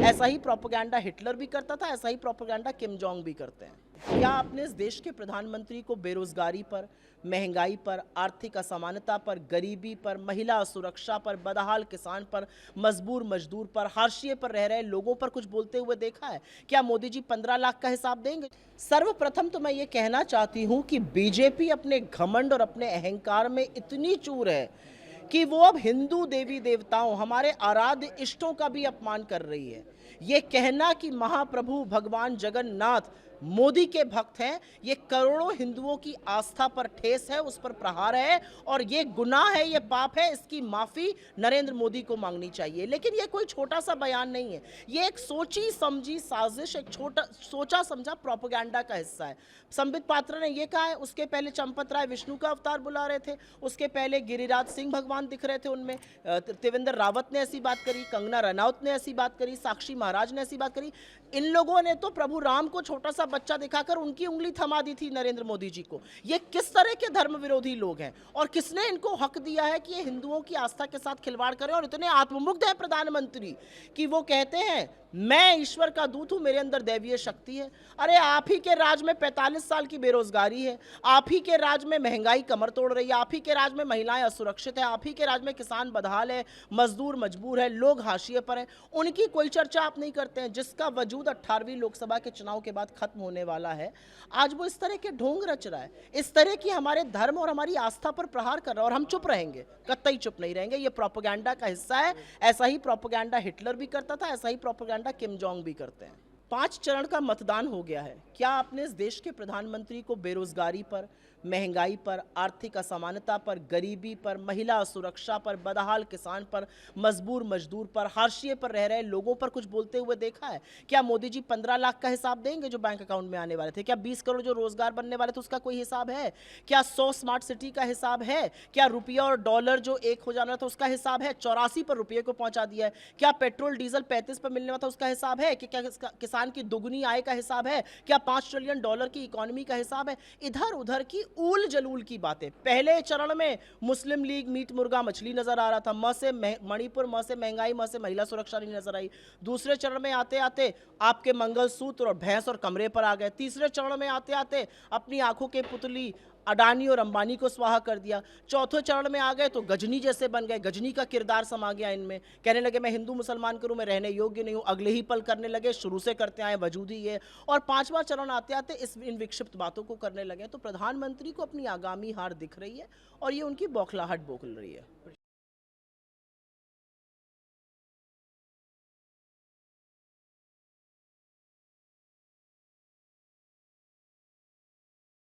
ऐसा ही propaganda Hitler भी करता था, ऐसा ही प्रोपेगेंडा किम जोंग भी करते हैं। क्या आपने इस देश के प्रधानमंत्री को बेरोजगारी पर, महंगाई पर, आर्थिक असमानता पर, गरीबी पर, महिला सुरक्षा पर, बदहाल किसान पर, मजबूर मजदूर पर, हाशिए पर रह रहे लोगों पर कुछ बोलते हुए देखा है? क्या मोदी जी 15 लाख का हिसाब देंगे? सर्वप्रथम तो मैं ये कहना चाहती हूँ कि बीजेपी अपने घमंड और अपने अहंकार में इतनी चूर है कि वो अब हिंदू देवी देवताओं, हमारे आराध्य इष्टों का भी अपमान कर रही है। ये कहना कि महाप्रभु भगवान जगन्नाथ मोदी के भक्त हैं, ये करोड़ों हिंदुओं की आस्था पर ठेस है, उस पर प्रहार है और ये गुनाह है, ये पाप है। इसकी माफी नरेंद्र मोदी को मांगनी चाहिए। लेकिन ये कोई छोटा सा बयान नहीं है, ये एक सोची समझी साजिश, एक छोटा सोचा समझा प्रोपेगेंडा का हिस्सा है। संबित पात्रा ने ये कहा है, उसके पहले चंपत राय विष्णु का अवतार बुला रहे थे, उसके पहले गिरिराज सिंह भगवान दिख रहे थे उनमें, त्रिवेंद्र रावत ने ऐसी बात करी, कंगना रनौत ने ऐसी बात करी, साक्षी महाराज ने ऐसी बात करी। इन लोगों ने तो प्रभु राम को छोटा सा बच्चा दिखाकर उनकी उंगली थमा दी थी नरेंद्र मोदी जी को। ये किस तरह के धर्म विरोधी लोग हैं और किसने इनको हक दिया है कि ये हिंदुओं की आस्था के साथ खिलवाड़ करें? और इतने आत्ममुग्ध हैं प्रधानमंत्री कि वो कहते हैं मैं ईश्वर का दूत हूं, मेरे अंदर दैवीय शक्ति है। अरे आप ही के राज में 45 साल की बेरोजगारी है, आप ही के राज में महंगाई कमर तोड़ रही है, आप ही के राज में महिलाएं असुरक्षित है, आप ही के राज में किसान बदहाल है, मजदूर मजबूर है, लोग हाशिए पर हैं। उनकी कोई चर्चा आप नहीं करते हैं, जिसका वजूद 18वीं लोकसभा के चुनाव के बाद खत्म होने वाला है। आज वो इस तरह के ढोंग रच रहा है, इस तरह की हमारे धर्म और हमारी आस्था पर प्रहार कर रहा है और हम चुप रहेंगे? कतई चुप नहीं रहेंगे। ये प्रोपेगेंडा का हिस्सा है। ऐसा ही प्रोपेगेंडा हिटलर भी करता था, ऐसा ही प्रोपेगेंडा किम जोंग भी करते हैं। 5 चरण का मतदान हो गया है। क्या आपने इस देश के प्रधानमंत्री को बेरोजगारी पर, महंगाई पर, आर्थिक असमानता पर, गरीबी पर, महिला सुरक्षा पर, बदहाल किसान पर, मजबूर मजदूर पर, हाशिए पर रह रहे लोगों पर कुछ बोलते हुए देखा है? क्या मोदी जी 15 लाख का हिसाब देंगे जो बैंक अकाउंट में आने वाले थे? क्या 20 करोड़ जो रोजगार बनने वाले थे उसका कोई हिसाब है? क्या 100 स्मार्ट सिटी का हिसाब है? क्या रुपया और डॉलर जो एक हो जाना था उसका हिसाब है? 84 पर रुपये को पहुंचा दिया है। क्या पेट्रोल डीजल 35 पर मिलने वाला था उसका हिसाब है? क्या किसान की दुगनी आय का हिसाब है? क्या 5 ट्रिलियन डॉलर की इकोनॉमी का हिसाब है? इधर उधर की ऊल जलूल की बातें। पहले चरण में मुस्लिम लीग मीट मुर्गा मछली नजर आ रहा था, म से मणिपुर, म से महंगाई, म से महिला सुरक्षा नहीं नजर आई। दूसरे चरण में आते आते आपके मंगलसूत्र और भैंस और कमरे पर आ गए। तीसरे चरण में आते आते अपनी आंखों के पुतली अडानी और अंबानी को स्वाहा कर दिया। चौथे चरण में आ गए तो गजनी जैसे बन गए, गजनी का किरदार समा गया इनमें। कहने लगे मैं हिंदू मुसलमान करूं, मैं रहने योग्य नहीं हूं। अगले ही पल करने लगे, शुरू से करते आए, वजूद ही है। और 5वां चरण आते आते इन विक्षिप्त बातों को करने लगे। तो प्रधानमंत्री को अपनी आगामी हार दिख रही है और ये उनकी बौखलाहट बोल रही है।